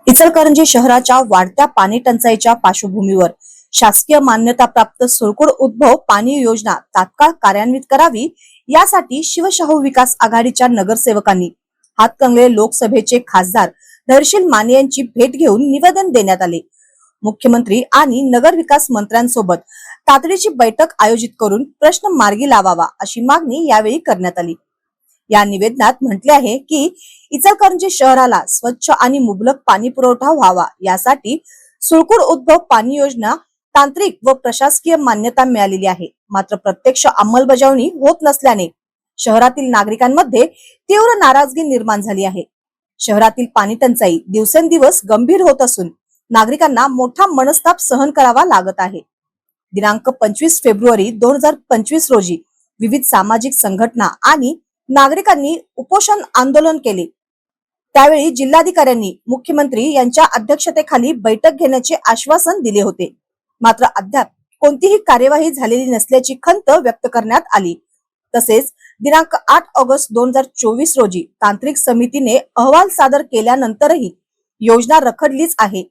इचलकरंजी शहराच्या वाढत्या पाणी टंचाईच्या पार्श्वभूमीवर शासकीय मान्यताप्राप्त सुळकुड उद्भव पाणी योजना तात्काळ कार्यान्वित करावी यासाठी शिवशाहू विकास आघाडीच्या नगरसेवकांनी हातकणंगले लोकसभेचे खासदार धैर्यशील माने यांची भेट घेऊन निवेदन देण्यात आले। मुख्यमंत्री आणि नगर विकास मंत्र्यांसोबत तातडीची बैठक आयोजित करून प्रश्न मार्गी लावावा अशी मागणी यावेळी करण्यात आली। या निवेदनात म्हटले आहे की इचलकरंजी शहराला स्वच्छ आणि मुबलक पाणी पुरवठा व्हावा यासाठी सुळकुड उद्भव पाणी योजना तांत्रिक व प्रशासकीय मान्यता मिळालेली आहे, मात्र प्रत्यक्ष अंमलबजावणी होत नसल्याने शहरातील नागरिकांमध्ये तीव्र नाराजगी निर्माण झाली आहे। शहरातील पाणी टंचाई दिवसेंदिवस गंभीर होत असून नागरिकांना मोठा मनस्ताप सहन करावा लागत आहे। दिनांक 25 फेब्रुवारी 2025 रोजी विविध सामाजिक संघटना आणि नागरिकांनी उपोषण आंदोलन केले। त्यावेळी जिल्हाधिकाऱ्यांनी मुख्यमंत्री यांच्या अध्यक्षतेखाली बैठक घेण्याचे आश्वासन दिले होते, मात्र अद्याप कोणतीही कार्यवाही झालेली नसल्याची खंत व्यक्त करण्यात आली। तसेच दिनांक 8 ऑगस्ट 2024 रोजी तांत्रिक समितीने अहवाल सादर केल्यानंतरही योजना रखडलीच आहे।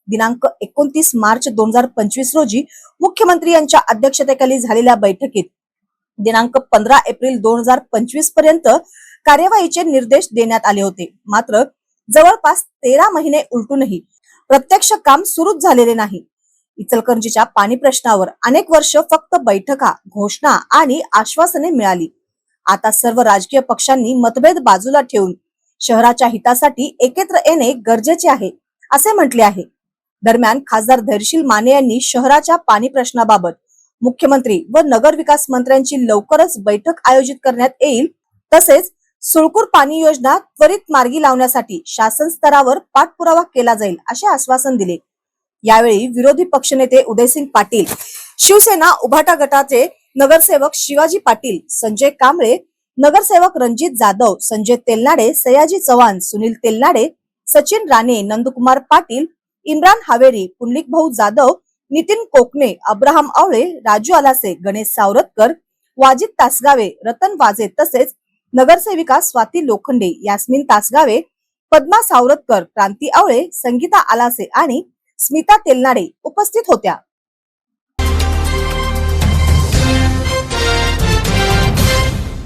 दिनांक 29 मार्च 2025 रोजी मुख्यमंत्री यांच्या अध्यक्षतेखाली झालेल्या बैठकीत दिनांक 15 एप्रिल 2025 पर्यंत कार्यवाहीचे निर्देश देण्यात आले होते, मात्र जवळपास 13 महिने उलटूनही प्रत्यक्ष काम सुरूच झालेले नाही। इचलकरंजीच्या पाणी प्रश्नावर अनेक वर्ष फक्त बैठका, घोषणा आणि आश्वासने मिळाली। आता सर्व राजकीय पक्षांनी मतभेद बाजूला ठेवून शहराच्या हितासाठी एकत्र येणे गरजेचे आहे असे म्हटले आहे। दरम्यान खासदार धैर्यशील माने यांनी शहराच्या पाणी प्रश्नाबाबत मुख्यमंत्री व नगर विकास मंत्र्यांची लवकरच बैठक आयोजित करण्यात येईल, तसेच सुळकुड पाणी योजना त्वरित मार्गी लावण्यासाठी शासन स्तरावर पाठपुरावा केला जाईल असे आश्वासन दिले। यावेळी विरोधी पक्षनेते उदयसिंग पाटील, शिवसेना उभाटा गटाचे नगरसेवक शिवाजी पाटील, संजय कांबळे, नगरसेवक रणजित जाधव, संजय तेलनाडे, सयाजी चव्हाण, सुनील तेलनाडे, सचिन राणे, नंदकुमार पाटील, इम्रान हावेरी, पुंडलिक भाऊ जाधव, नितीन कोकणे, अब्राहम आवळे, राजू आलासे, गणेश सावरतकर, वाजिद तासगावे, रतन वाजे तसेच नगरसेविका स्वाती लोखंडे, यास्मिन तासगावे, पद्मा सावरतकर, क्रांती आवळे, संगीता आलासे आणि स्मिता तेलनाडे उपस्थित होत्या।